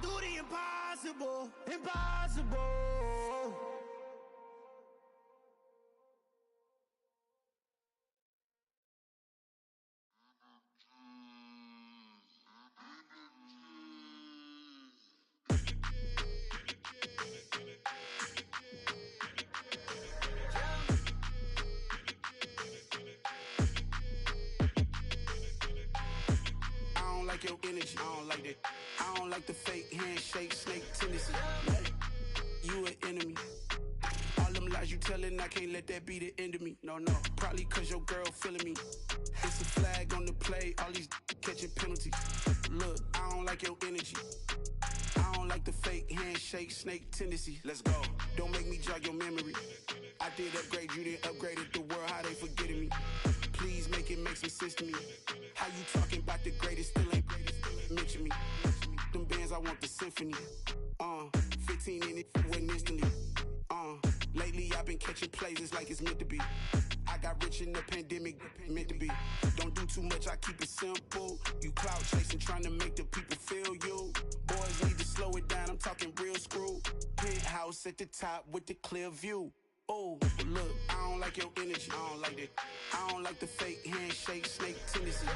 do the impossible, impossible. I don't like your energy, I don't like that. I don't like the fake handshake, snake tendency. You an enemy. All them lies you telling, I can't let that be the end of me. No, probably cause your girl feeling me. It's a flag on the play, all these catching penalties. Look, I don't like your energy. I don't like the fake handshake, snake tendency. Let's go. Don't make me jog your memory. I did upgrade, you didn't upgrade it. The world, how they forgetting me. Please make it make some sense to me. How you talking about the greatest, still ain't mention me. Them bands, I want the symphony. 15 in it, wasn't instantly. Lately I've been catching plays, it's like it's meant to be. I got rich in the pandemic, meant to be. Don't do too much, I keep it simple. You clout chasing, trying to make the people feel you. Boys need to slow it down, I'm talking real screw. Penthouse at the top with the clear view. Oh, look, I don't like your energy, I don't like that. I don't like the fake handshake, snake tendency.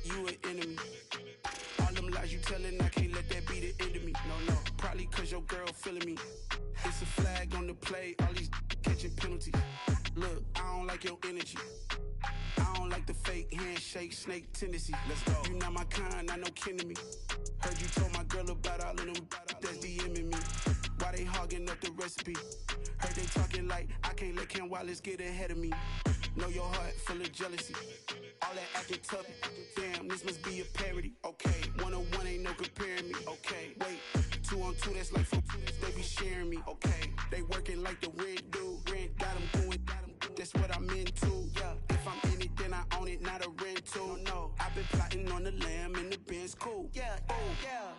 You an enemy. All them lies you telling, I can't let that be the end of me. No, probably cause your girl feeling me. It's a flag on the play, all these catching penalties. Look, I don't like your energy. I don't like the fake handshake, snake tendency. Let's go. You not my kind, not no kin to me. Heard you told my girl about all of them that's DMing me. Why they hogging up the recipe? Heard they talking like I can't let Ken Wallace get ahead of me. Know your heart full of jealousy. All that acting tough, damn, this must be a parody. Okay, 1-on-1 ain't no comparing me. Okay, wait, 2-on-2, that's like 4, they be sharing me. Okay, they working like the rent do. Rent got them going, that's what I'm into. Yeah, if I'm in it, then I own it, not a rental. No, I've been plotting on the lamb and the Benz cool. Yeah, oh, yeah.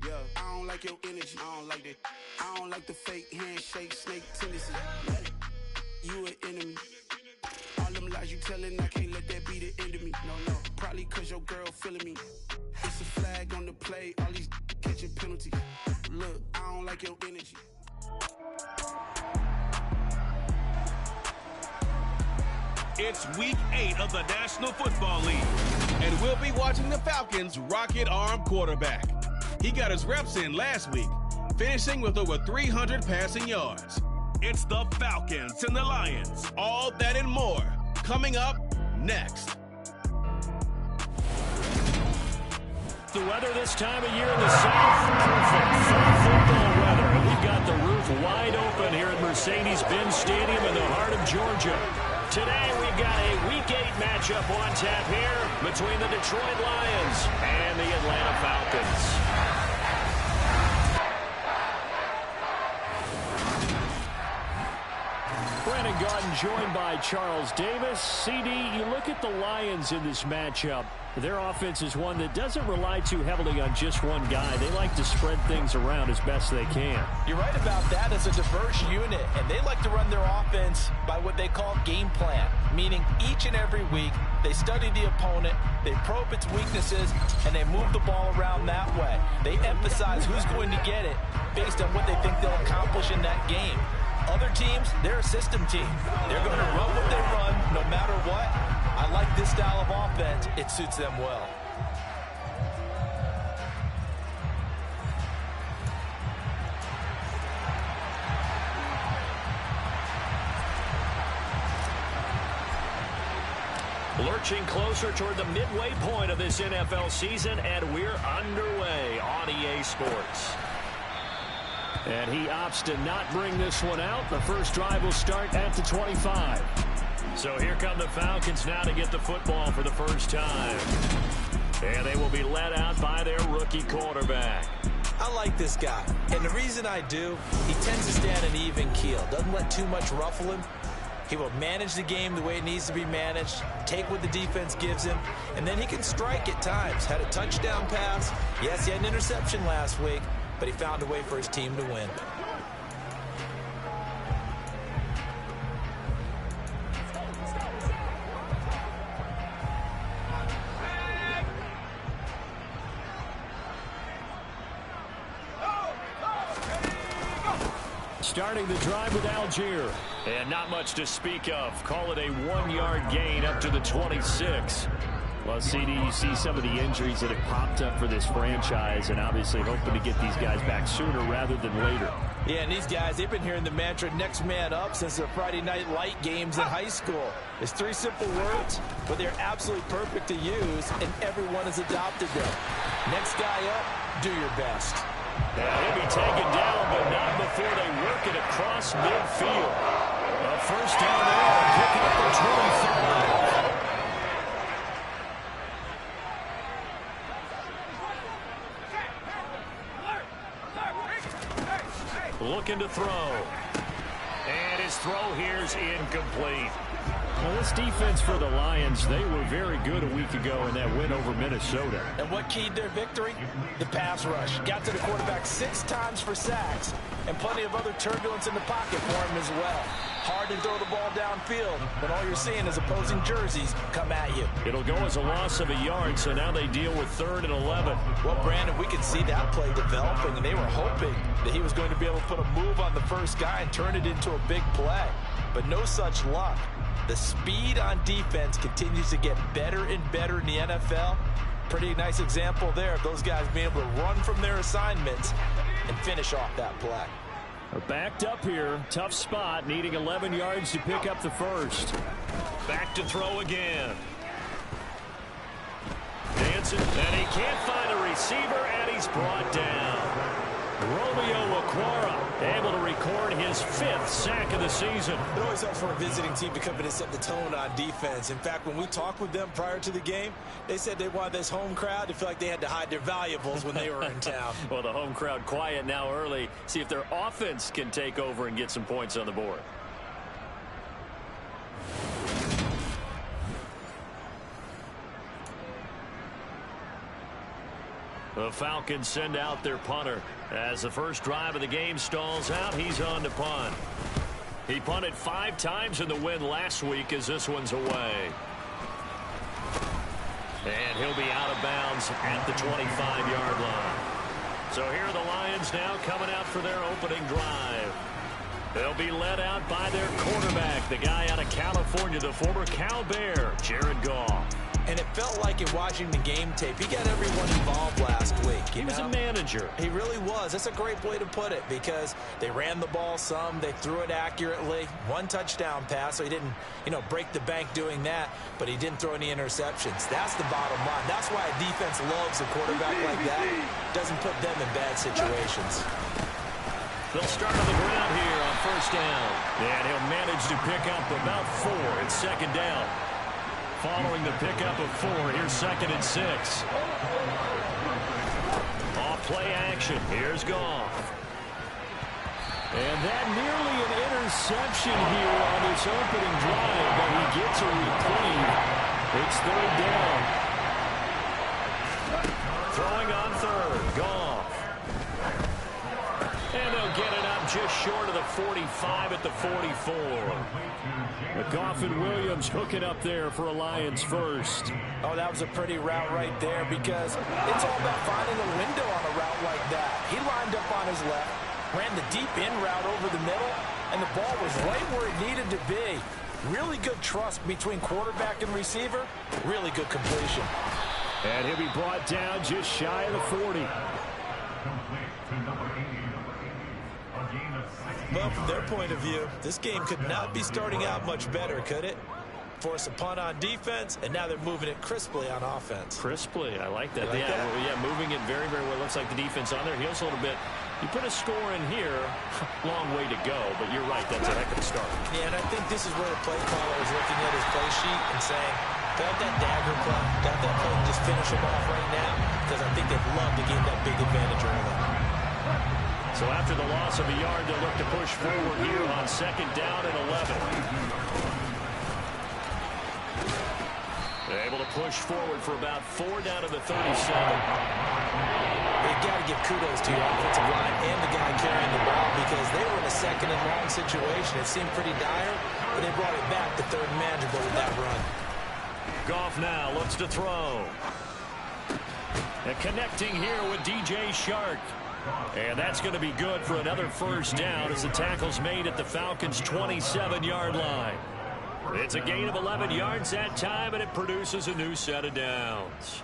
Yeah, I don't like your energy, I don't like that. I don't like the fake handshake, snake tendency. You an enemy. All them lies you telling, I can't let that be the end of me. No, probably cause your girl feeling me. It's a flag on the play, all these catching penalties. Look, I don't like your energy. It's week 8 of the National Football League, and we'll be watching the Falcons' rocket-armed quarterback. He got his reps in last week, finishing with over 300 passing yards. It's the Falcons and the Lions. All that and more coming up next. The weather this time of year in the South, perfect fall football weather. And we've got the roof wide open here at Mercedes-Benz Stadium in the heart of Georgia. Today we've got a Week 8 matchup on tap here between the Detroit Lions and the Atlanta Falcons. Brandon Garden joined by Charles Davis. CD, you look at the Lions in this matchup. Their offense is one that doesn't rely too heavily on just one guy. They like to spread things around as best they can. You're right about that. As a diverse unit, and they like to run their offense by what they call game plan, meaning each and every week they study the opponent, they probe its weaknesses, and they move the ball around that way. They emphasize who's going to get it based on what they think they'll accomplish in that game. Other teams, they're a system team. They're going to run what they run no matter what. I like this style of offense. It suits them well. Lurching closer toward the midway point of this NFL season, and we're underway on EA Sports. And he opts to not bring this one out. The first drive will start at the 25. So here come the Falcons now to get the football for the first time. And they will be led out by their rookie quarterback. I like this guy, and the reason I do, he tends to stand an even keel. Doesn't let too much ruffle him. He will manage the game the way it needs to be managed, take what the defense gives him, and then he can strike at times. Had a touchdown pass. Yes, he had an interception last week, but he found a way for his team to win. starting the drive with Algier. And not much to speak of. Call it a 1-yard gain up to the 26. Well, CD, you see some of the injuries that have popped up for this franchise, and obviously hoping to get these guys back sooner rather than later. Yeah, and these guys, they've been hearing the mantra next man up since the Friday night light games in high school. It's 3 simple words, but they're absolutely perfect to use, and everyone has adopted them. Next guy up, do your best. Yeah, he'll be taken down, but not before they work it across midfield. A first down there, picking up the 25. Looking to throw. And his throw here is incomplete. Well, this defense for the Lions, they were very good a week ago in that win over Minnesota. And what keyed their victory? The pass rush. Got to the quarterback 6 times for sacks, and plenty of other turbulence in the pocket for him as well. Hard to throw the ball downfield, but all you're seeing is opposing jerseys come at you. It'll go as a loss of a yard, so now they deal with 3rd and 11. Well, Brandon, we could see that play developing, and they were hoping that he was going to be able to put a move on the first guy and turn it into a big play. But no such luck. The speed on defense continues to get better and better in the NFL. Pretty nice example there of those guys being able to run from their assignments and finish off that play. Backed up here. Tough spot. Needing 11 yards to pick up the first. Back to throw again. Dancing. And he can't find a receiver, and he's brought down. Romeo Okwara able to record his 5th sack of the season. It always helps for a visiting team to come in and set the tone on defense. In fact, when we talked with them prior to the game, they said they wanted this home crowd to feel like they had to hide their valuables when they were in town. Well, the home crowd quiet now early. See if their offense can take over and get some points on the board. The Falcons send out their punter. As the first drive of the game stalls out, he's on to punt. He punted 5 times in the win last week as this one's away. And he'll be out of bounds at the 25-yard line. So here are the Lions now coming out for their opening drive. They'll be led out by their quarterback, the guy out of California, the former Cal Bear, Jared Goff. And it felt like in watching the game tape, he got everyone involved last week. He was a manager. He really was. That's a great way to put it because they ran the ball some. They threw it accurately. 1 touchdown pass, so he didn't, break the bank doing that, but he didn't throw any interceptions. That's the bottom line. That's why a defense loves a quarterback like that. Doesn't put them in bad situations. They'll start on the ground here on first down. And he'll manage to pick up about 4 in second down. Following the pickup of 4, here's 2nd and 6. Off play action. Here's Goff. And that nearly an interception here on this opening drive, but he gets a reprieve. It's 3rd down. Throwing on 3rd. Goff. And they'll get it up just short of the 45 at the 44. Goff and Williams hooking up there for a Lions first. Oh, that was a pretty route right there because it's all about finding a window on a route like that. He lined up on his left, ran the deep in route over the middle, and the ball was right where it needed to be. Really good trust between quarterback and receiver. Really good completion. And he'll be brought down just shy of the 40. Well, from their point of view, this game could not be starting out much better, could it? Force a punt on defense, and now they're moving it crisply on offense. Crisply, I like that. Like that? Well, yeah, moving it very, very well. Looks like the defense on their heels a little bit. You put a score in here, long way to go, but you're right, that's a heck of a start. Yeah, and I think this is where the play caller is looking at his play sheet and saying, got that dagger play, got that play, just finish them off right now, because I think they'd love to gain that big advantage early. So after the loss of a yard, they'll look to push forward here on 2nd down and 11. They're able to push forward for about 4 down to the 37. You've got to give kudos to your offensive line and the guy carrying the ball because they were in a 2nd and long situation. It seemed pretty dire, but they brought it back to 3rd and manageable with that run. Goff now looks to throw. And connecting here with DJ Shark. And that's going to be good for another first down as the tackle's made at the Falcons' 27-yard line. It's a gain of 11 yards that time, and it produces a new set of downs.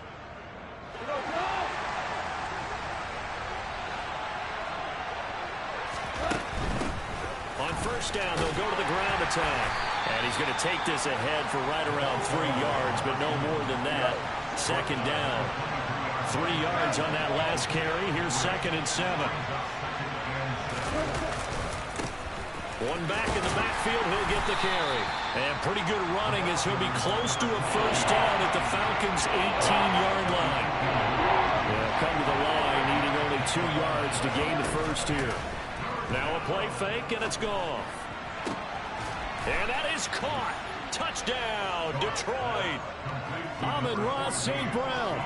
On first down, they'll go to the ground attack. And he's going to take this ahead for right around 3 yards, but no more than that. Second down. 3 yards on that last carry. Here's 2nd and 7. One back in the backfield. He'll get the carry. And pretty good running as he'll be close to a first down at the Falcons' 18-yard line. They'll come to the line, needing only 2 yards to gain the first here. Now a play fake, and it's gone. And that is caught. Touchdown, Detroit. Amon-Ra St. Brown,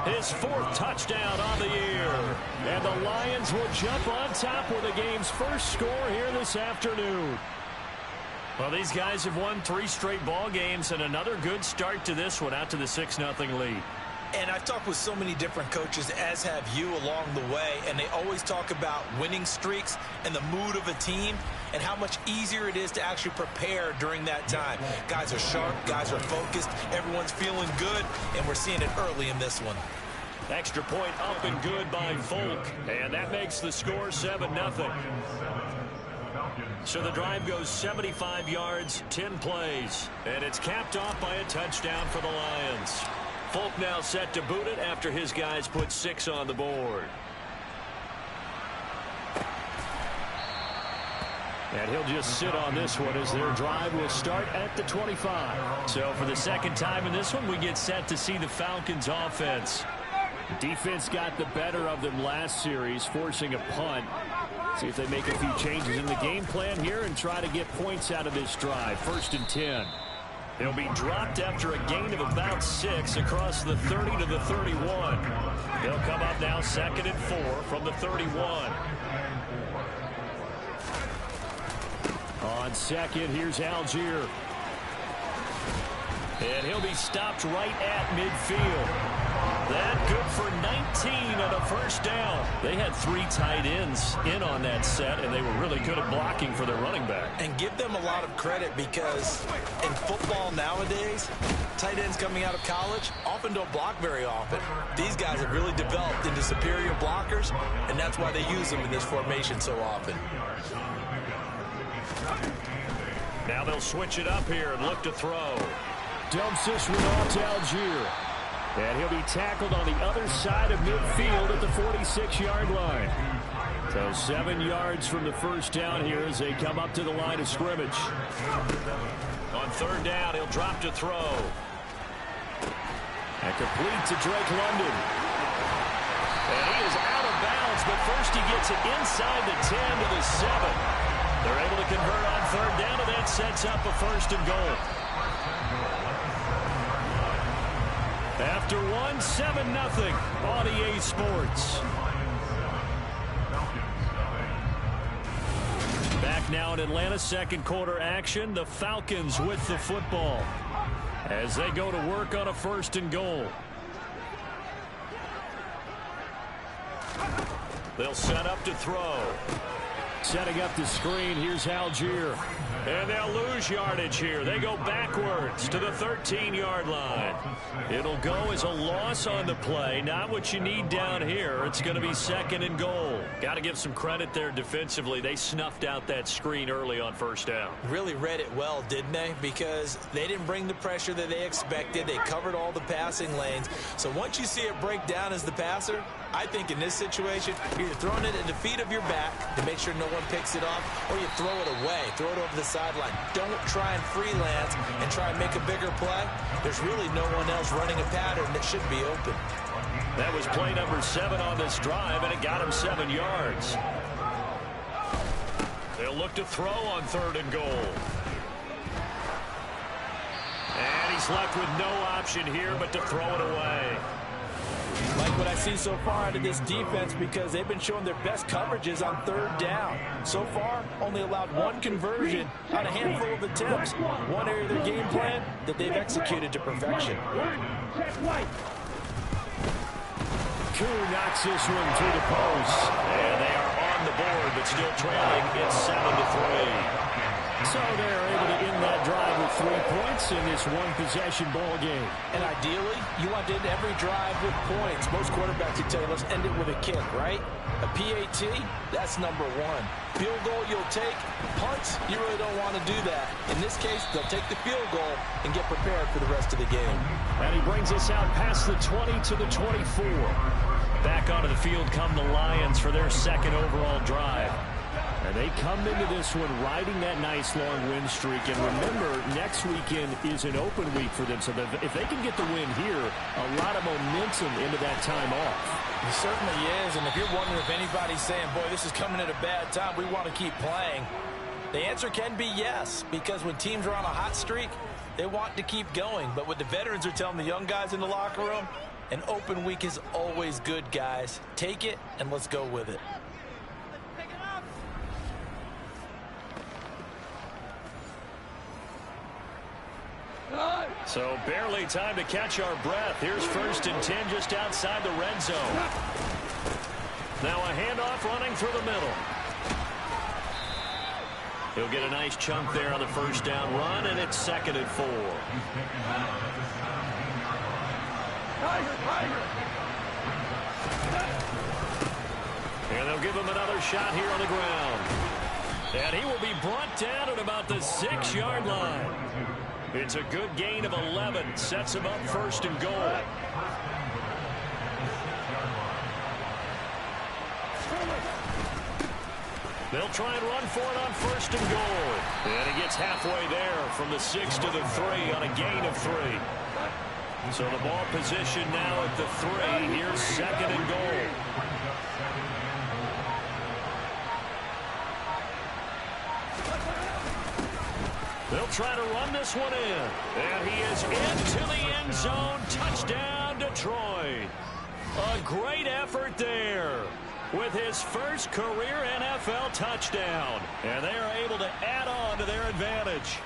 his 4th touchdown on the year. And the Lions will jump on top with the game's first score here this afternoon. Well, these guys have won 3 straight ball games, and another good start to this one out to the 6-0 lead. And I've talked with so many different coaches, as have you, along the way, and they always talk about winning streaks and the mood of a team and how much easier it is to actually prepare during that time. Guys are sharp, guys are focused, everyone's feeling good, and we're seeing it early in this one. Extra point up and good by Folk, and that makes the score 7-0. So the drive goes 75 yards, 10 plays, and it's capped off by a touchdown for the Lions. Folk now set to boot it after his guys put 6 on the board. And he'll just sit on this one as their drive will start at the 25. So for the second time in this one, we get set to see the Falcons offense. Defense got the better of them last series, forcing a punt. See if they make a few changes in the game plan here and try to get points out of this drive. 1st and 10. He'll be dropped after a gain of about 6 across the 30 to the 31. They'll come up now 2nd and 4 from the 31. On second, here's Algier. And he'll be stopped right at midfield. That good for 19 and a first down. They had 3 tight ends in on that set, and they were really good at blocking for their running back. And give them a lot of credit because in football nowadays, tight ends coming out of college often don't block very often. These guys have really developed into superior blockers, and that's why they use them in this formation so often. Now they'll switch it up here and look to throw. Dumps this one off to Algier. And he'll be tackled on the other side of midfield at the 46-yard line. So 7 yards from the first down here as they come up to the line of scrimmage. On 3rd down, he'll drop to throw. And complete to Drake London. And he is out of bounds, but first he gets it inside the 10 to the 7. They're able to convert on 3rd down, and that sets up a 1st and goal. After 7-0 on EA Sports. Back now in Atlanta, 2nd quarter action. The Falcons with the football as they go to work on a 1st and goal. They'll set up to throw. Setting up the screen, here's Algier. And they'll lose yardage here. They go backwards to the 13-yard line. It'll go as a loss on the play. Not what you need down here. It's going to be 2nd and goal. Got to give some credit there defensively. They snuffed out that screen early on 1st down. Really read it well, didn't they? Because they didn't bring the pressure that they expected. They covered all the passing lanes. So once you see it break down as the passer, I think in this situation, you're either throwing it at the feet of your back to make sure no one picks it off, or you throw it away, throw it over the sideline. Don't try and freelance and try and make a bigger play. There's really no one else running a pattern that should be open. That was play number 7 on this drive, and it got him 7 yards. They'll look to throw on 3rd and goal. And he's left with no option here but to throw it away. Like what I see so far out of this defense because they've been showing their best coverages on 3rd down. So far, only allowed 1 conversion on a handful of attempts. One area of their game plan that they've executed to perfection. Koo knocks this one through the post. And they are on the board, but still trailing. It's 7-3. So they're able to end that drive with 3 points in this one-possession ball game. And ideally, you want to end every drive with points. Most quarterbacks would tell you, let's end it with a kick, right? A PAT, that's number one. Field goal you'll take. Punts, you really don't want to do that. In this case, they'll take the field goal and get prepared for the rest of the game. And he brings us out past the 20 to the 24. Back onto the field come the Lions for their second overall drive. And they come into this one riding that nice long win streak. And remember, next weekend is an open week for them. So if they can get the win here, a lot of momentum into that time off. It certainly is. And if you're wondering if anybody's saying, boy, this is coming at a bad time, we want to keep playing, the answer can be yes. Because when teams are on a hot streak, they want to keep going. But what the veterans are telling the young guys in the locker room, an open week is always good, guys. Take it and let's go with it. So barely time to catch our breath. Here's 1st and 10 just outside the red zone. Now a handoff running through the middle. He'll get a nice chunk there on the first down run, and it's 2nd and 4. And they'll give him another shot here on the ground. And he will be brought down at about the 6-yard line. It's a good gain of 11. Sets him up 1st and goal. They'll try and run for it on 1st and goal. And he gets halfway there from the 6 to the 3 on a gain of 3. So the ball position now at the 3. Here's 2nd and goal. They'll try to run this one in. And he is into the end zone. Touchdown, Detroit. A great effort there with his first career NFL touchdown. And they are able to add on to their advantage.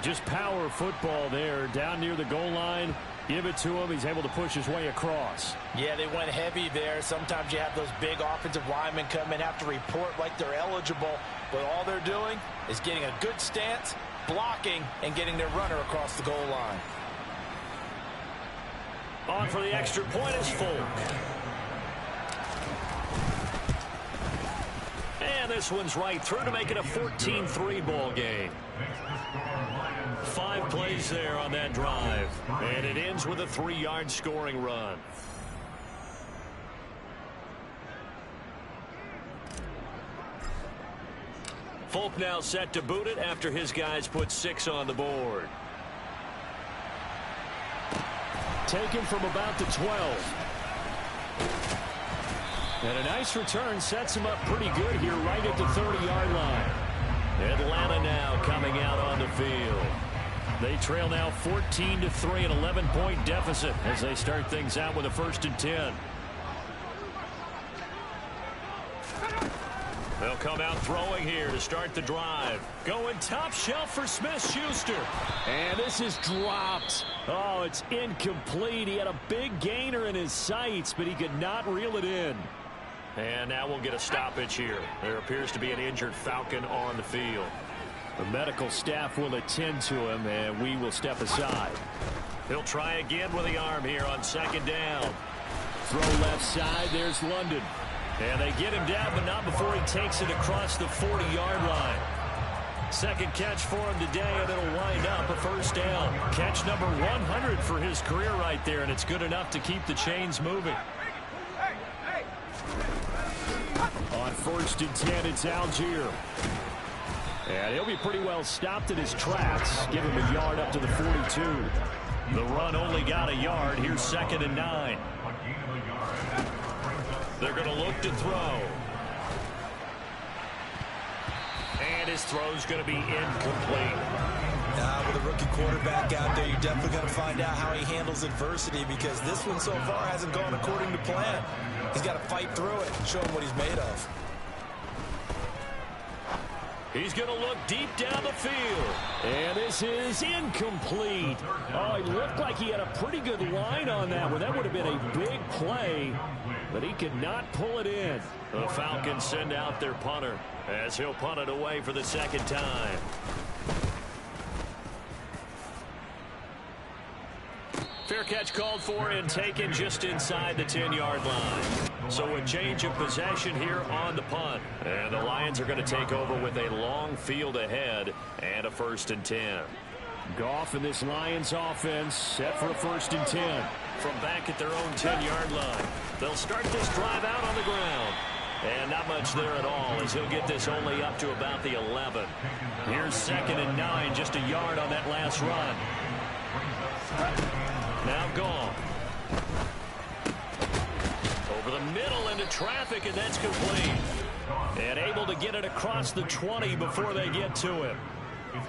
Just power football there down near the goal line. Give it to him. He's able to push his way across. Yeah, they went heavy there. Sometimes you have those big offensive linemen come in, have to report like they're eligible. But all they're doing is getting a good stance, blocking, and getting their runner across the goal line. On for the extra point is Folk. And this one's right through to make it a 14-3 ball game. 5 plays there on that drive. And it ends with a 3-yard scoring run. Folk now set to boot it after his guys put 6 on the board. Taken from about the 12. And a nice return sets him up pretty good here right at the 30-yard line. Atlanta now coming out on the field. They trail now 14-3, an 11-point deficit as they start things out with a 1st and 10. They'll come out throwing here to start the drive. Going top shelf for Smith-Schuster. And this is dropped. Oh, it's incomplete. He had a big gainer in his sights, but he could not reel it in. And now we'll get a stoppage here. There appears to be an injured Falcon on the field. The medical staff will attend to him, and we will step aside. He'll try again with the arm here on 2nd down. Throw left side. There's London. And they get him down, but not before he takes it across the 40-yard line. Second catch for him today, and it'll wind up a 1st down. Catch number 100 for his career right there, and it's good enough to keep the chains moving. On 1st and 10, it's Algier. And he'll be pretty well stopped in his tracks. Give him a yard up to the 42. The run only got a yard. Here's 2nd and 9. They're going to look to throw. And his throw's going to be incomplete. With a rookie quarterback out there, you're definitely going to find out how he handles adversity, because this one so far hasn't gone according to plan. He's got to fight through it and show him what he's made of. He's going to look deep down the field. And this is incomplete. Oh, it looked like he had a pretty good line on that one. That would have been a big play. but he could not pull it in. The Falcons send out their punter as he'll punt it away for the second time. Fair catch called for and taken just inside the 10-yard line. So a change of possession here on the punt. And the Lions are going to take over with a long field ahead and a 1st and 10. Goff in this Lions offense set for a 1st and 10. From back at their own 10-yard line. They'll start this drive out on the ground. And not much there at all as he'll get this only up to about the 11. Here's 2nd and 9, just a yard on that last run. Now Goff. Over the middle into traffic, and that's complete. And able to get it across the 20 before they get to him.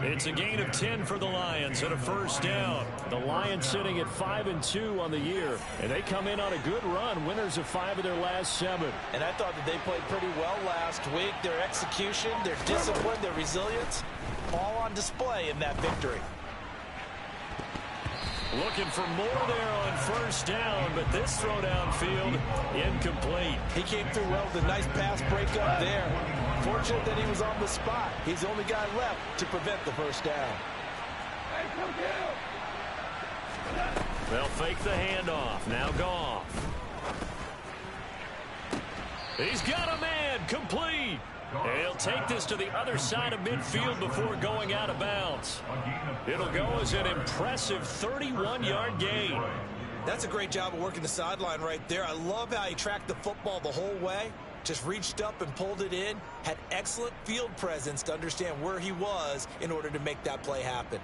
It's a gain of 10 for the Lions and a 1st down. The Lions sitting at 5-2 on the year, and they come in on a good run, winners of 5 of their last 7. And I thought that they played pretty well last week. Their execution, their discipline, their resilience, all on display in that victory. Looking for more there on 1st down, but this throw downfield incomplete. He came through well with a nice pass breakup there. Fortunate that he was on the spot. He's the only guy left to prevent the 1st down. They'll fake the handoff. Now Goff. He's got a man. Complete. And he'll take this to the other side of midfield before going out of bounds. It'll go as an impressive 31-yard gain. That's a great job of working the sideline right there. I love how he tracked the football the whole way. Just reached up and pulled it in. Had excellent field presence to understand where he was in order to make that play happen.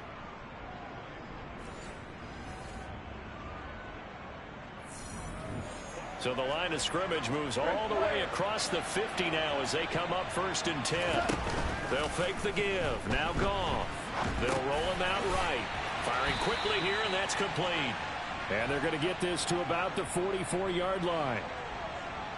So the line of scrimmage moves all the way across the 50 now as they come up 1st and 10. They'll fake the give. Now Goff. They'll roll him out right. Firing quickly here, and that's complete. And they're going to get this to about the 44-yard line.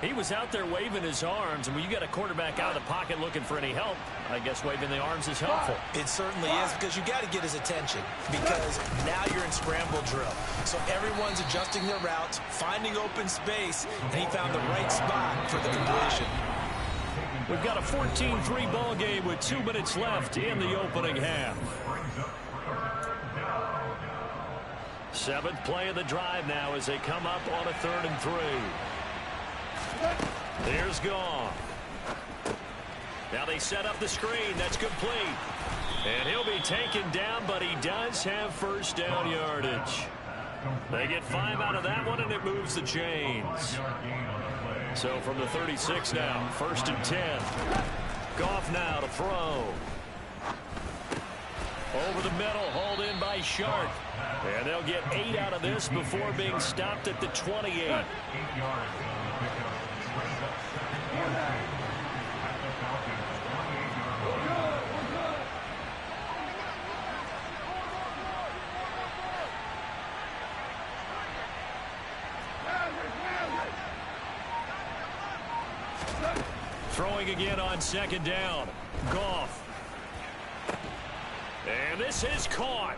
He was out there waving his arms, and when you got a quarterback out of the pocket looking for any help, I guess waving the arms is helpful. It certainly is, because you got to get his attention, because now you're in scramble drill. So everyone's adjusting their routes, finding open space, and he found the right spot for the completion. We've got a 14-3 ball game with 2 minutes left in the opening half. 7th play of the drive now as they come up on a 3rd and 3. Here's Goff. Now they set up the screen. That's complete. And he'll be taken down, but he does have 1st down yardage. They get 5 out of that one, and it moves the chains. So from the 36 now, 1st and 10. Goff now to throw. Over the middle, hauled in by Sharp. And they'll get 8 out of this before being stopped at the 28. Throwing again on 2nd down. Goff. And this is caught.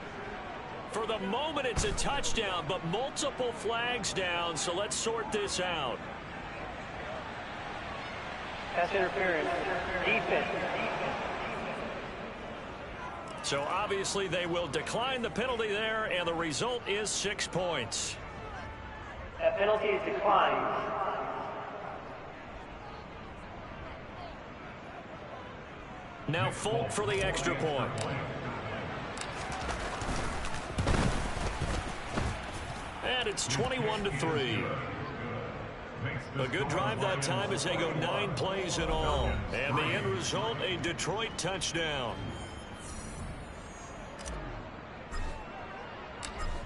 For the moment, it's a touchdown, but multiple flags down, so let's sort this out. Pass interference. Defense. So obviously they will decline the penalty there, and the result is 6 points. That penalty is declined. Now Folk for the extra point. And it's 21-3. A good drive that time as they go 9 plays in all. And the end result, a Detroit touchdown.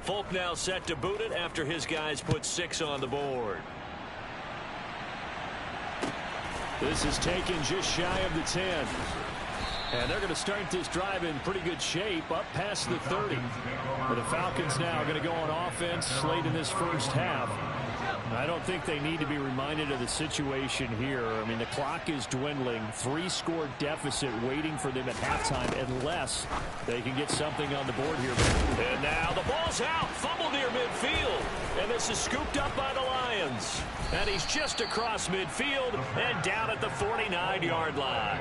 Folk now set to boot it after his guys put 6 on the board. This is taken just shy of the 10. And they're going to start this drive in pretty good shape, up past the 30. But the Falcons now are going to go on offense late in this first half. I don't think they need to be reminded of the situation here. I mean, the clock is dwindling. 3-score deficit waiting for them at halftime unless they can get something on the board here. And now the ball's out. Fumble near midfield. And this is scooped up by the Lions. And he's just across midfield and down at the 49-yard line.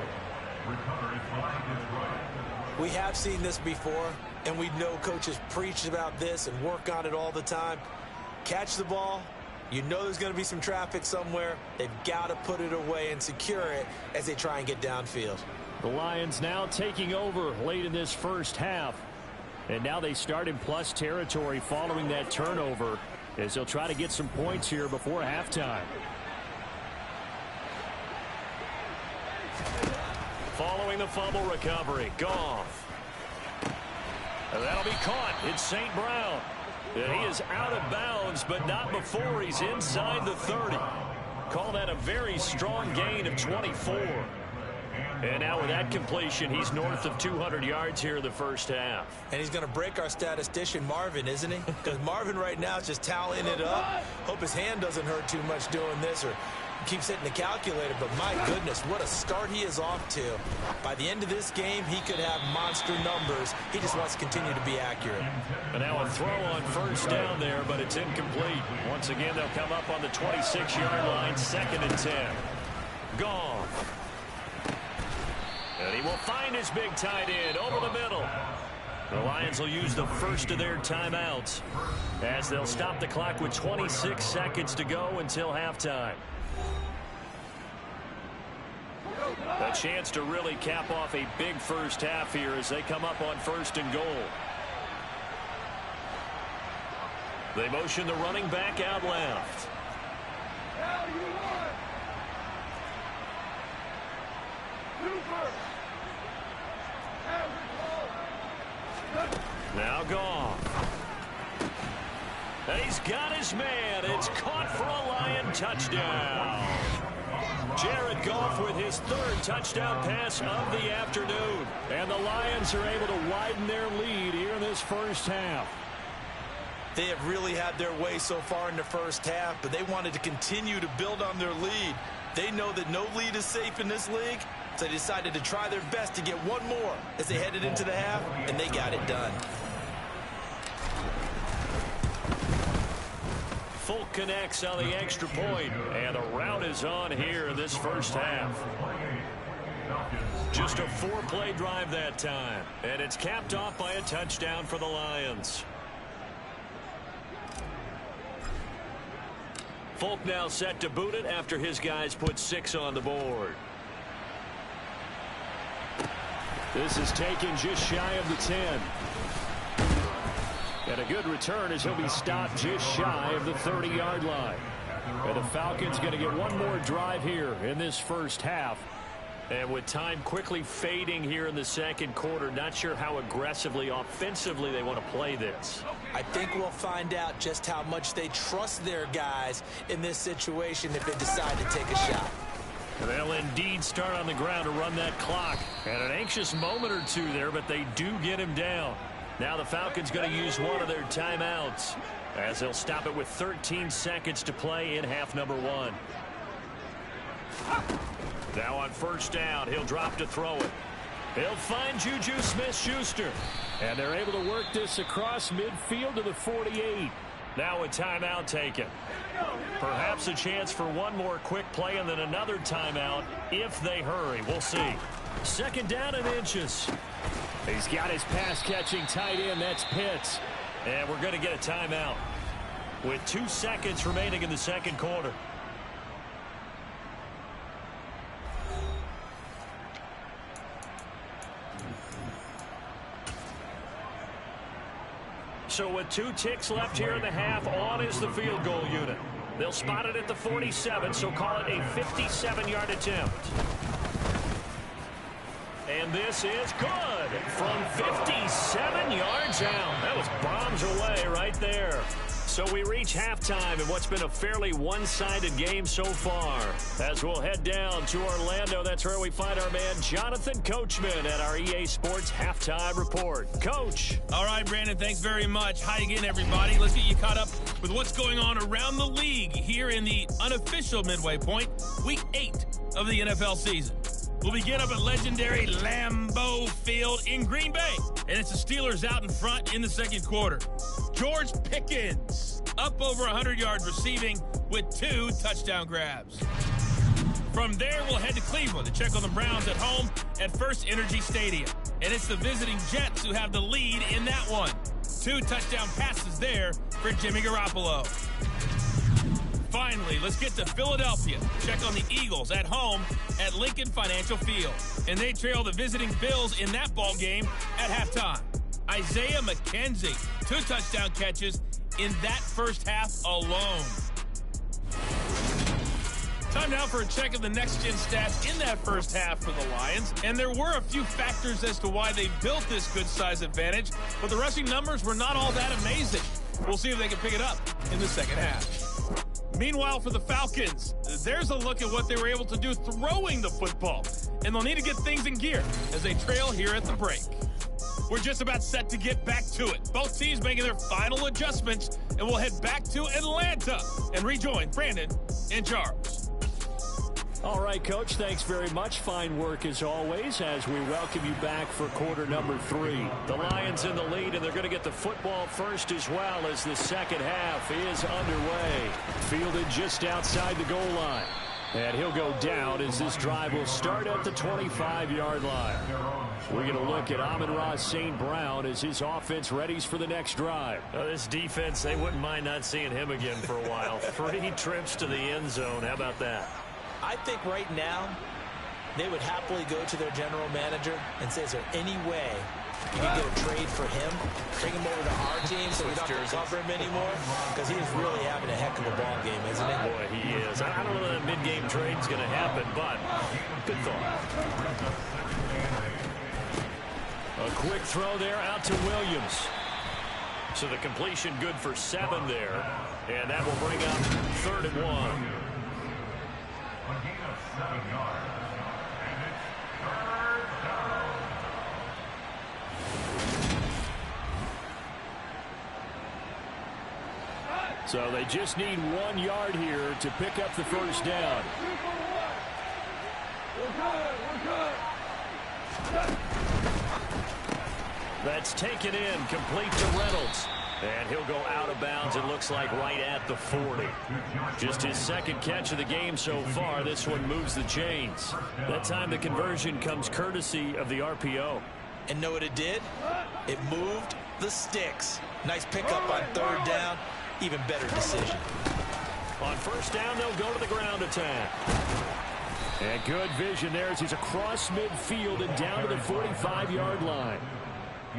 We have seen this before, and we know coaches preach about this and work on it all the time. Catch the ball. You know there's going to be some traffic somewhere. They've got to put it away and secure it as they try and get downfield. The Lions now taking over late in this first half. And now they start in plus territory following that turnover as they'll try to get some points here before halftime. Following the fumble recovery, Goff. And that'll be caught. It's St. Brown. And he is out of bounds, but not before he's inside the 30. Call that a very strong gain of 24. And now with that completion, he's north of 200 yards here in the first half. And he's going to break our statistician, Marvin, isn't he? Because Marvin right now is just tallying it up. Hope his hand doesn't hurt too much doing this or keeps hitting the calculator. But my goodness, what a start he is off to. By the end of this game, he could have monster numbers. He just wants to continue to be accurate. And now a throw on first down there, but it's incomplete. Once again, they'll come up on the 26-yard line, 2nd and 10. Goff. And he will find his big tight end over the middle. The Lions will use the first of their timeouts as they'll stop the clock with 26 seconds to go until halftime. A chance to really cap off a big first half here as they come up on 1st and goal. They motion the running back out left. Now Goff. And he's got his man. It's caught for a Lion touchdown. Jared Goff with his 3rd touchdown pass of the afternoon. And the Lions are able to widen their lead here in this first half. They have really had their way so far in the first half, but they wanted to continue to build on their lead. They know that no lead is safe in this league, so they decided to try their best to get one more as they headed into the half, and they got it done. Folk connects on the extra point, and the route is on here in this first half. Just a 4-play drive that time, and it's capped off by a touchdown for the Lions. Folk now set to boot it after his guys put 6 on the board. This is taken just shy of the 10. And a good return as he'll be stopped just shy of the 30-yard line. And the Falcons going to get one more drive here in this first half. And with time quickly fading here in the second quarter, not sure how aggressively, offensively they want to play this. I think we'll find out just how much they trust their guys in this situation if they decide to take a shot. They'll indeed start on the ground to run that clock. And an anxious moment or two there, but they do get him down. Now the Falcons going to use one of their timeouts as they'll stop it with 13 seconds to play in half number 1. Now on first down, he'll drop to throw it. He'll find Juju Smith-Schuster. And they're able to work this across midfield to the 48. Now a timeout taken. Perhaps a chance for one more quick play and then another timeout if they hurry. We'll see. 2nd down and inches. He's got his pass-catching tight end. That's Pitts. And we're going to get a timeout with 2 seconds remaining in the second quarter. So with 2 ticks left here in the half, on is the field goal unit. They'll spot it at the 47, so call it a 57-yard attempt. And this is good from 57 yards out. That was bombs away right there. So we reach halftime in what's been a fairly one-sided game so far. As we'll head down to Orlando, that's where we find our man Jonathan Coachman at our EA Sports Halftime Report. Coach. All right, Brandon, thanks very much. Hi again, everybody. Let's get you caught up with what's going on around the league here in the unofficial midway point, Week 8 of the NFL season. We'll begin up at legendary Lambeau Field in Green Bay. And it's the Steelers out in front in the second quarter. George Pickens up over 100 yards receiving with 2 touchdown grabs. From there, we'll head to Cleveland to check on the Browns at home at First Energy Stadium. And it's the visiting Jets who have the lead in that one. 2 touchdown passes there for Jimmy Garoppolo. Finally, let's get to Philadelphia. Check on the Eagles at home at Lincoln Financial Field. And they trail the visiting Bills in that ball game at halftime. Isaiah McKenzie, 2 touchdown catches in that first half alone. Time now for a check of the next-gen stats in that first half for the Lions. And there were a few factors as to why they built this good-size advantage, but the rushing numbers were not all that amazing. We'll see if they can pick it up in the second half. Meanwhile, for the Falcons, there's a look at what they were able to do throwing the football. And they'll need to get things in gear as they trail here at the break. We're just about set to get back to it. Both teams making their final adjustments, and we'll head back to Atlanta and rejoin Brandon and Charles. All right, Coach, thanks very much. Fine work as always as we welcome you back for quarter number 3. The Lions in the lead, and they're going to get the football first as well as the second half is underway. Fielded just outside the goal line. And he'll go down as this drive will start at the 25-yard line. We're going to look at Amon-Ra St. Brown as his offense readies for the next drive. This defense, they wouldn't mind not seeing him again for a while. 3 trips to the end zone. How about that? I think right now they would happily go to their general manager and say, is there any way you can get a trade for him, bring him over to our team so we don't have to cover him anymore? Because he is really having a heck of a ball game, isn't he? Boy, he is. I don't know that mid-game trade's going to happen, but good thought. A quick throw there out to Williams. So the completion good for 7 there, and that will bring up 3rd and 1. A gain of 7 yards, and it's 3rd down. So they just need 1 yard here to pick up the first down. That's taken in, complete to Reynolds. And he'll go out of bounds, it looks like, right at the 40. Just his second catch of the game so far. This one moves the chains. That time the conversion comes courtesy of the RPO. And know what it did? It moved the sticks. Nice pickup on 3rd down. Even better decision. On 1st down, they'll go to the ground attack. And good vision there as he's across midfield and down to the 45-yard line.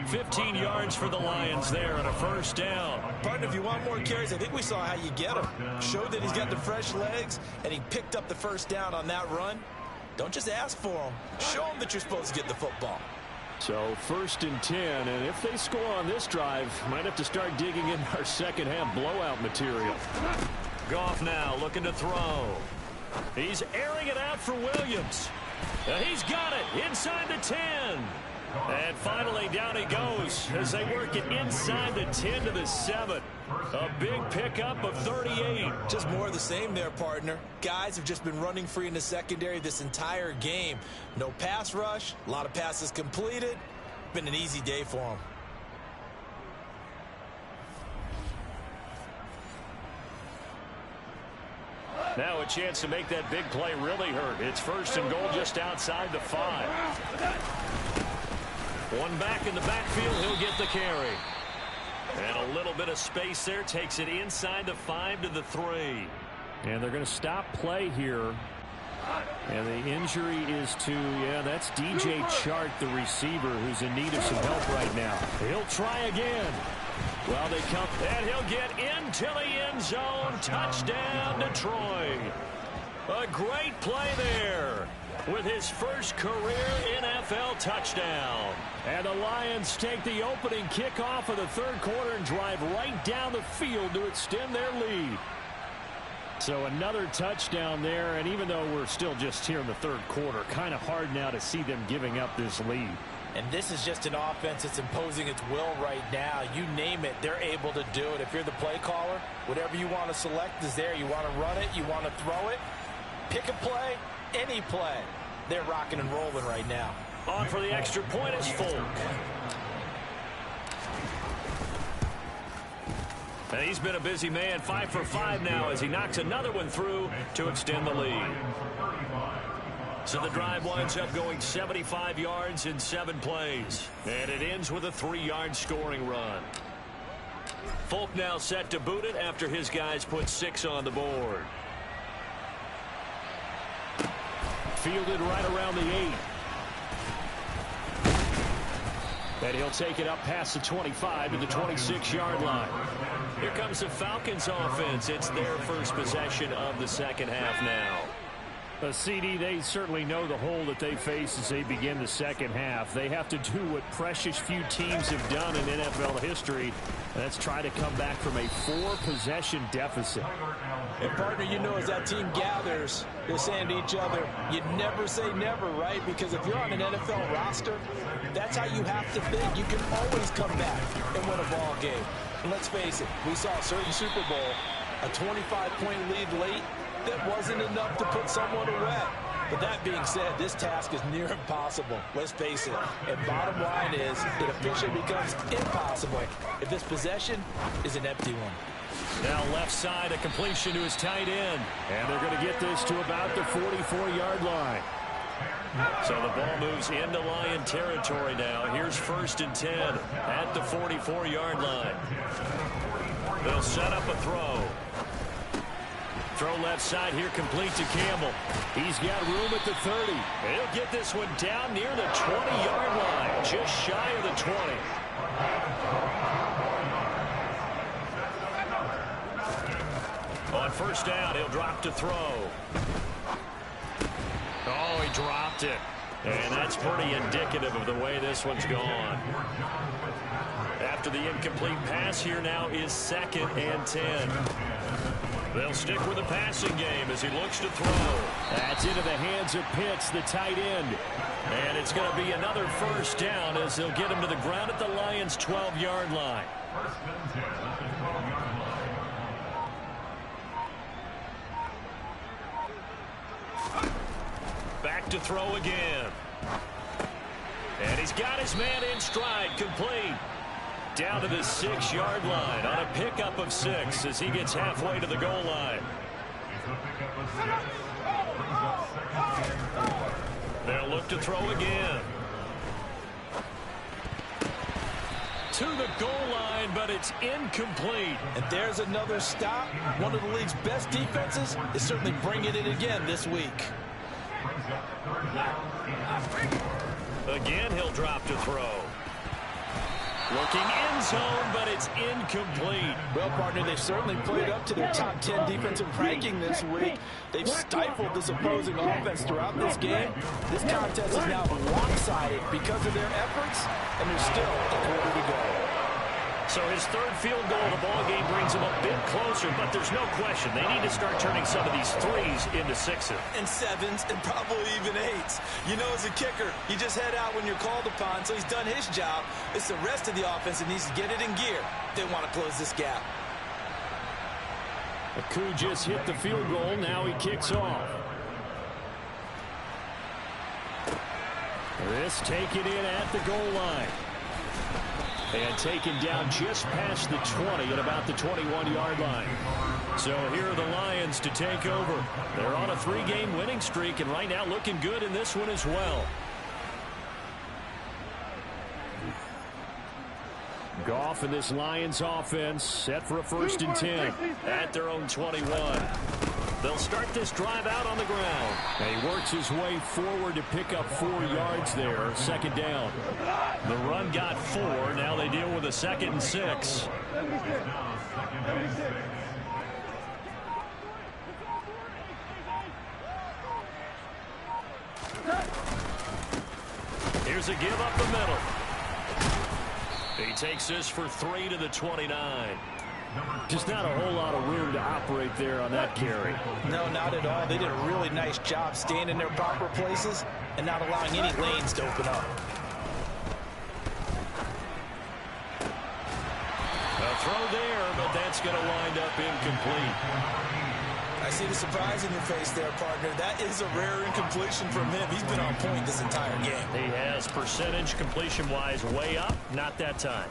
15 yards for the Lions there on a 1st down. Partner, if you want more carries, I think we saw how you get him. Showed that he's got the fresh legs, and he picked up the 1st down on that run. Don't just ask for him. Show him that you're supposed to get the football. So 1st and 10, and if they score on this drive, might have to start digging in our second half blowout material. Goff now looking to throw. He's airing it out for Williams. And he's got it inside the 10. And finally, down he goes as they work it inside the 10 to the 7. A big pickup of 38. Just more of the same there, partner. Guys have just been running free in the secondary this entire game. No pass rush, a lot of passes completed. Been an easy day for them. Now a chance to make that big play really hurt. It's 1st and goal just outside the 5. One back in the backfield, he'll get the carry. And a little bit of space there, takes it inside the 5 to the 3. And they're going to stop play here. And the injury is to, that's DJ Chark, the receiver, who's in need of some help right now. He'll try again. Well, they come, and he'll get into the end zone. Touchdown, Detroit. A great play there. with his first career NFL touchdown. And the Lions take the opening kickoff of the third quarter and drive right down the field to extend their lead. So another touchdown there, and even though we're still just here in the third quarter, kind of hard now to see them giving up this lead. And this is just an offense that's imposing its will right now. You name it, they're able to do it. If you're the play caller, whatever you want to select is there. You want to run it, you want to throw it, pick a play, any play. They're rocking and rolling right now. On for the extra point is Folk. And he's been a busy man, 5 for 5 now as he knocks another one through to extend the lead. So the drive winds up going 75 yards in 7 plays. And it ends with a 3-yard scoring run. Folk now set to boot it after his guys put 6 on the board. Fielded right around the 8. And he'll take it up past the 25 to the 26-yard line. Here comes the Falcons offense. It's their first possession of the second half now. CD, they certainly know the hole that they face as they begin the second half. They have to do what precious few teams have done in NFL history. That's try to come back from a 4-possession deficit. And, partner, you know, as that team gathers, they're saying to each other, you never say never, right? Because if you're on an NFL roster, that's how you have to think. You can always come back and win a ball game. And let's face it, we saw a certain Super Bowl, a 25-point lead late, that wasn't enough to put someone away. But that being said, this task is near impossible. Let's face it. And bottom line is, it officially becomes impossible if this possession is an empty one. Now left side, a completion to his tight end. And they're going to get this to about the 44-yard line. So the ball moves into Lion territory now. Here's 1st and 10 at the 44-yard line. They'll set up a throw. Throw left side here, complete to Campbell. He's got room at the 30. He'll get this one down near the 20-yard line, just shy of the 20. On 1st down, he'll drop to throw. Oh, he dropped it. And that's pretty indicative of the way this one's gone. After the incomplete pass, here now is 2nd and 10. They'll stick with the passing game as he looks to throw. That's into the hands of Pitts, the tight end. And it's going to be another 1st down as they'll get him to the ground at the Lions' 12-yard line. Back to throw again. And he's got his man in stride, complete. Down to the 6-yard line on a pickup of 6 as he gets halfway to the goal line. They'll look to throw again. To the goal line, but it's incomplete. And there's another stop. One of the league's best defenses is certainly bringing it again this week. Again, he'll drop to throw. Looking end zone, but it's incomplete. Well, partner, they've certainly played up to their top 10 defensive ranking this week. They've stifled this opposing offense throughout this game. This contest is now lopsided because of their efforts, and there's still a quarter to go. So his 3rd field goal of the ball game brings him a bit closer, but there's no question they need to start turning some of these 3s into 6s. And 7s, and probably even 8s. You know, as a kicker, you just head out when you're called upon, so he's done his job. It's the rest of the offense that needs to get it in gear. They want to close this gap. Aku just hit the field goal. Now he kicks off. This taken in at the goal line. And taken down just past the 20 at about the 21-yard line. So here are the Lions to take over. They're on a 3-game winning streak, and right now looking good in this one as well. Goff and this Lions offense set for a 1st and 10 at their own 21. They'll start this drive out on the ground. And he works his way forward to pick up 4 yards there. 2nd down. The run got 4. Now they deal with a 2nd and 6. Here's a give up the middle. He takes this for 3 to the 29. Just not a whole lot of room to operate there on that carry. No, not at all. They did a really nice job staying in their proper places and not allowing any lanes to open up. A throw there, but that's going to wind up incomplete. I see the surprise in your face there, partner. That is a rare incompletion from him. He's been on point this entire game. He has percentage completion-wise way up. Not that time.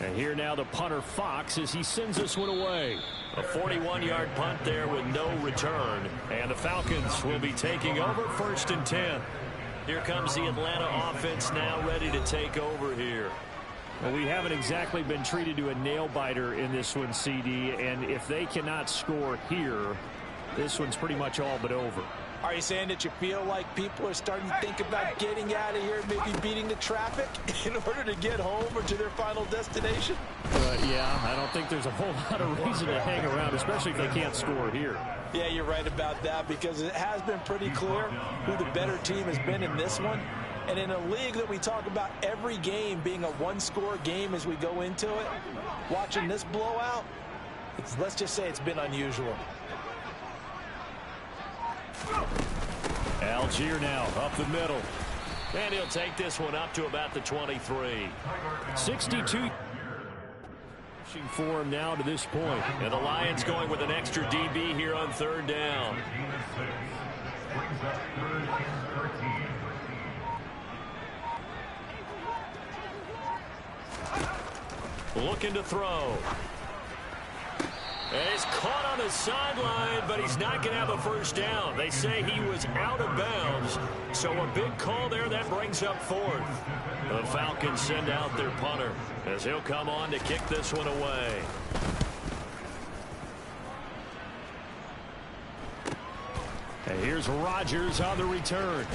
And here now the punter Fox as he sends this one away. A 41-yard punt there with no return. And the Falcons will be taking over 1st and 10. Here comes the Atlanta offense now ready to take over here. Well, we haven't exactly been treated to a nail-biter in this one, CD. And if they cannot score here, this one's pretty much all but over. Are you saying that you feel like people are starting to think about getting out of here, maybe beating the traffic in order to get home or to their final destination? Yeah, I don't think there's a whole lot of reason to hang around, especially if they can't score here. Yeah, you're right about that because it has been pretty clear who the better team has been in this one. And in a league that we talk about every game being a one-score game as we go into it, watching this blowout, let's just say it's been unusual. Algier now up the middle. And he'll take this one up to about the 23. 62 for him now to this point. And the Lions going with an extra DB here on 3rd down. Looking to throw. And he's caught on the sideline, but he's not going to have a 1st down. They say he was out of bounds, so a big call there that brings up 4th. The Falcons send out their punter as he'll come on to kick this one away. And here's Rodgers on the return.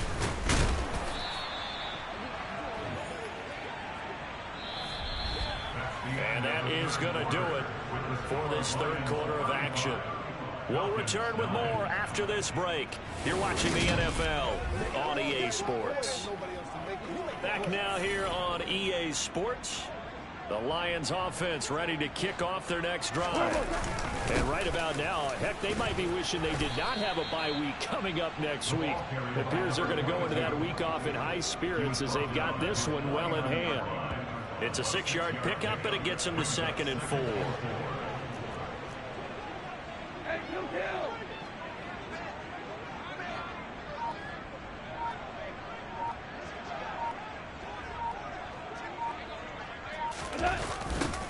And that is going to do it for this 3rd quarter of action. We'll return with more after this break. You're watching the NFL on EA Sports. Back now here on EA Sports. The Lions offense ready to kick off their next drive. And right about now, heck, they might be wishing they did not have a bye week coming up next week. It appears they're going to go into that week off in high spirits as they've got this one well in hand. It's a 6-yard pickup, and it gets him to 2nd and 4.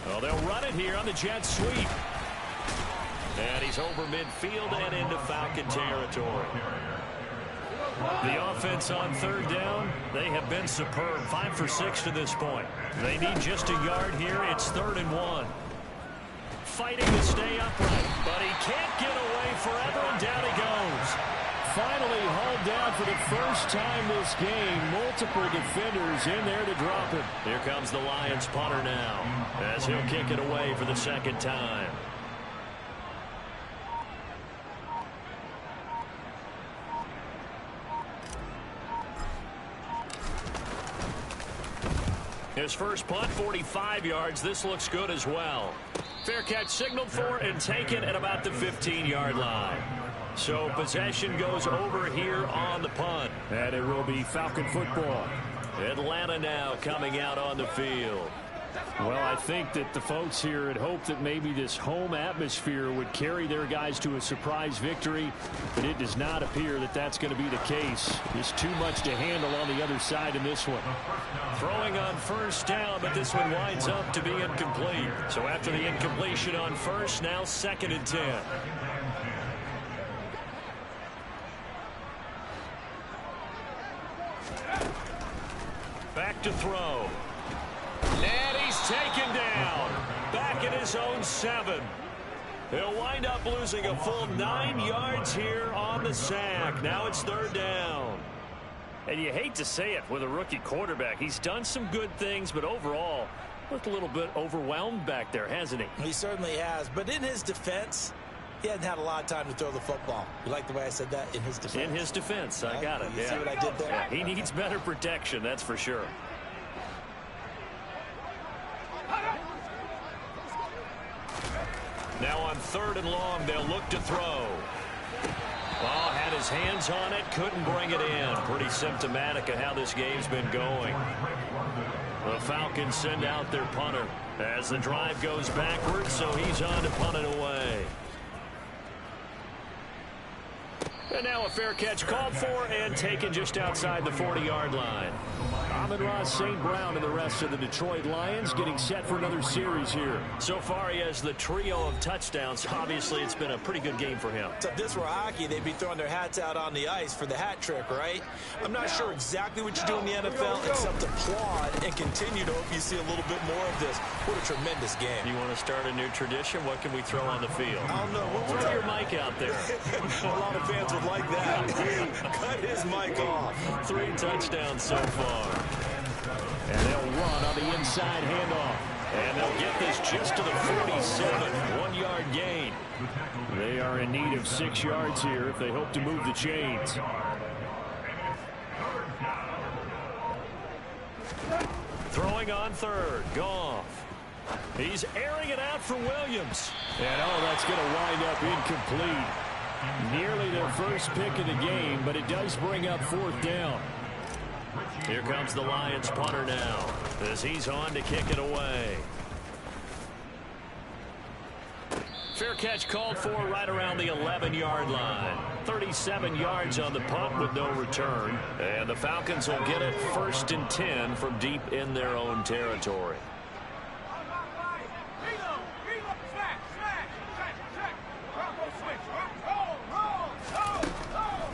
Well, they'll run it here on the jet sweep. And he's over midfield and into Falcon territory. The offense on 3rd down, they have been superb. 5 for 6 to this point. They need just a yard here. It's 3rd and 1. Fighting to stay upright, but he can't get away forever, and down he goes. Finally hauled down for the first time this game. Multiple defenders in there to drop him. Here comes the Lions punter now as he'll kick it away for the 2nd time. His first punt, 45 yards. This looks good as well. Fair catch signaled for and taken at about the 15-yard line. So possession goes over here on the punt. And it will be Falcon football. Atlanta now coming out on the field. Well, I think that the folks here had hoped that maybe this home atmosphere would carry their guys to a surprise victory, but it does not appear that that's going to be the case. Just too much to handle on the other side in this one. Throwing on 1st down, but this one winds up to be incomplete. So after the incompletion on 1st, now 2nd and 10. Back to throw. And he's taken down. Back in his own 7. He'll wind up losing a full 9 yards here on the sack. Now it's 3rd down. And you hate to say it with a rookie quarterback. He's done some good things, but overall, looked a little bit overwhelmed back there, hasn't he? He certainly has. But in his defense, he hadn't had a lot of time to throw the football. You like the way I said that? In his defense. In his defense, I got it. You see what I did there? Yeah, he needs better protection, that's for sure. Now on 3rd and long, they'll look to throw. Oh, had his hands on it, couldn't bring it in. Pretty symptomatic of how this game's been going. The Falcons send out their punter as the drive goes backwards, so he's on to punt it away. And now a fair catch called for and taken just outside the 40-yard line. Amon-Ra St. Brown and the rest of the Detroit Lions getting set for another series here. So far, he has the trio of touchdowns. Obviously, it's been a pretty good game for him. So if this were hockey, they'd be throwing their hats out on the ice for the hat trick, right? I'm not sure exactly what you do in the NFL except applaud and continue to hope you see a little bit more of this. What a tremendous game. You want to start a new tradition? What can we throw on the field? I don't know. Throw your mic out there. A lot of fans would like that. Cut his mic off. 3 touchdowns so far. And they'll run on the inside handoff. And they'll get this just to the 47. 1-yard gain. They are in need of 6 yards here if they hope to move the chains. Throwing on 3rd. Goff. He's airing it out for Williams. And that's going to wind up incomplete. Nearly their first pick of the game, but it does bring up 4th down. Here comes the Lions punter now as he's on to kick it away. Fair catch called for right around the 11-yard line. 37 yards on the punt with no return. And the Falcons will get it 1st and 10 from deep in their own territory.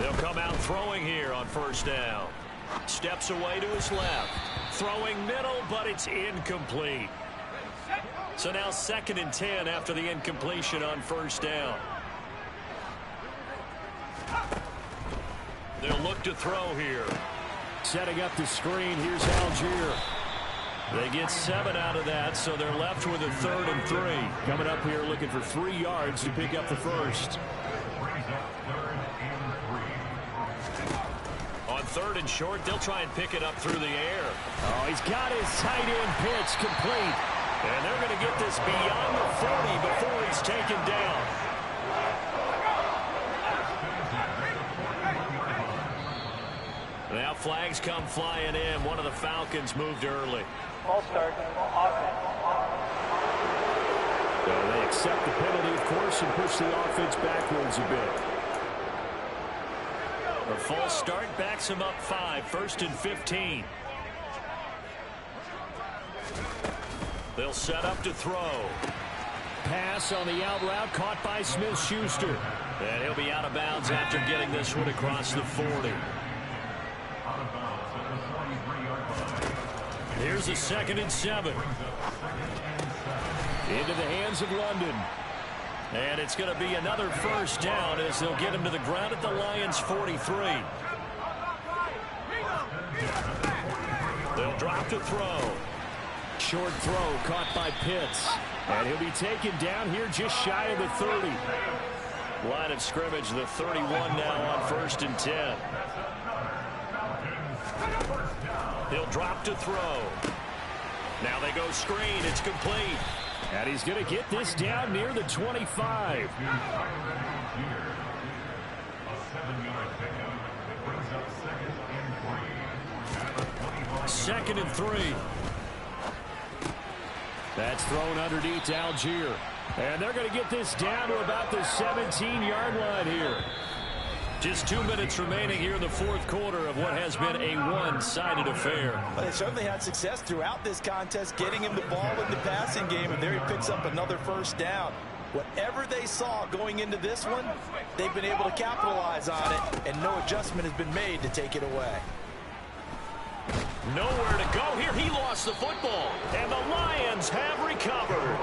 They'll come out throwing here on 1st down. Steps away to his left. Throwing middle, but it's incomplete. So now 2nd and 10 after the incompletion on 1st down. They'll look to throw here. Setting up the screen. Here's Algier. They get 7 out of that, so they're left with a 3rd and 3. Coming up here looking for 3 yards to pick up the first. On 3rd and short, they'll try and pick it up through the air. Oh, he's got his tight end pitch complete. And they're going to get this beyond the 40 before he's taken down. Now flags come flying in. One of the Falcons moved early. Ball start, offense. So they accept the penalty, of course, and push the offense backwards a bit. A false start backs him up 5, 1st and 15. They'll set up to throw. Pass on the out route caught by Smith-Schuster. And he'll be out of bounds after getting this one across the 40. Here's a 2nd and 7. Into the hands of London. And it's going to be another 1st down as they'll get him to the ground at the Lions' 43. They'll drop to throw. Short throw caught by Pitts. And he'll be taken down here just shy of the 30. Line of scrimmage, the 31 now on 1st and 10. He'll drop to throw. Now they go screen. It's complete. And he's going to get this down near the 25. 2nd and 3. That's thrown underneath to Algier. And they're going to get this down to about the 17-yard line here. Just 2 minutes remaining here in the 4th quarter of what has been a one-sided affair. Well, they certainly had success throughout this contest, getting him the ball in the passing game, and there he picks up another 1st down. Whatever they saw going into this one, they've been able to capitalize on it, and no adjustment has been made to take it away. Nowhere to go here. He lost the football, and the Lions have recovered.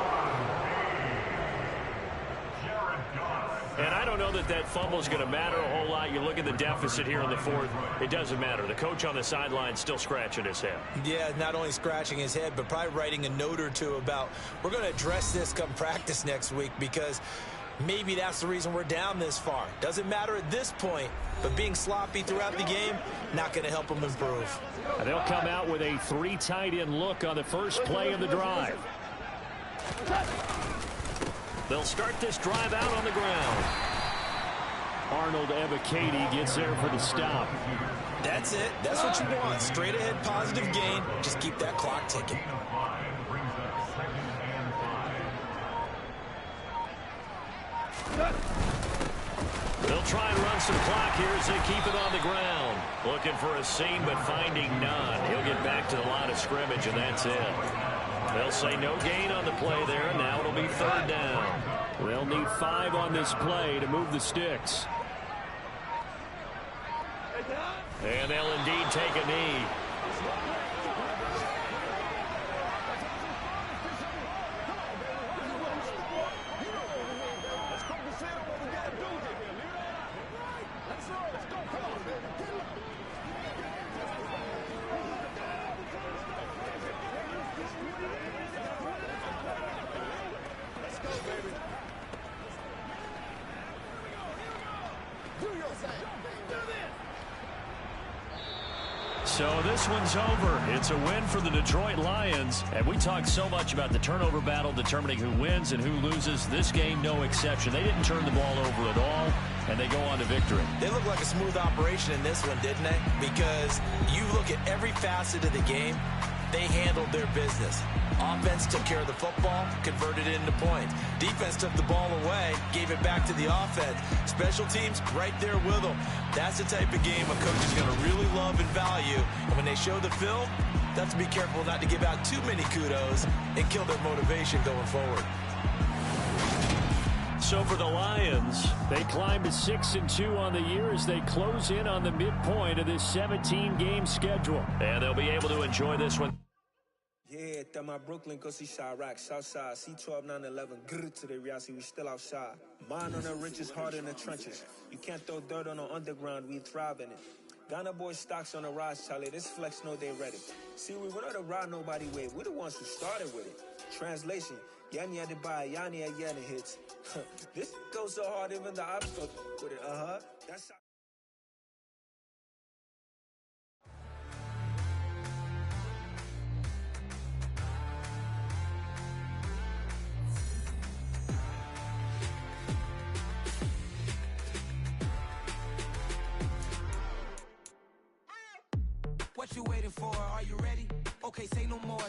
And I don't know that that fumble is going to matter a whole lot. You look at the deficit here in the 4th. It doesn't matter. The coach on the sideline still scratching his head. Yeah, not only scratching his head, but probably writing a note or two about we're going to address this come practice next week because Maybe that's the reason we're down this far. Doesn't matter at this point, but being sloppy throughout the game, not going to help them improve. And they'll come out with a 3 tight end look on the first play of the drive. They'll start this drive out on the ground. Arnold Ebiketie gets there for the stop. That's it. That's what you want. Straight ahead positive gain. Just keep that clock ticking. They'll try and run some clock here as they keep it on the ground. Looking for a seam, but finding none. He'll get back to the line of scrimmage, and that's it. They'll say no gain on the play there, and now it'll be 3rd down. They'll need 5 on this play to move the sticks. And they'll indeed take a knee. So this one's over. It's a win for the Detroit Lions. And we talked so much about the turnover battle determining who wins and who loses. This game, no exception. They didn't turn the ball over at all, and they go on to victory. They look like a smooth operation in this one, didn't they? Because you look at every facet of the game, they handled their business. Offense took care of the football, converted it into points. Defense took the ball away, gave it back to the offense. Special teams right there with them. That's the type of game a coach is going to really love and value. And when they show the film, they have to be careful not to give out too many kudos and kill their motivation going forward. So for the Lions, they climb to 6-2 on the year as they close in on the midpoint of this 17-game schedule. And they'll be able to enjoy this one. Yeah, that my Brooklyn, go see Chirac, Southside, C12, 911, grrr to the reality, we still outside. Mine on the riches, heart in the trenches. You can't throw dirt on the underground, we thrive in it. Ghana boys stocks on the rise, Charlie, this flex know they ready. See, we were not the ride nobody with, we're the ones who started with it. Translation, Yanni had to buy, Yanni had Yanni hits. This goes so hard, even the ops go with it, that's how. What you waiting for? Are you ready? Okay, say no more.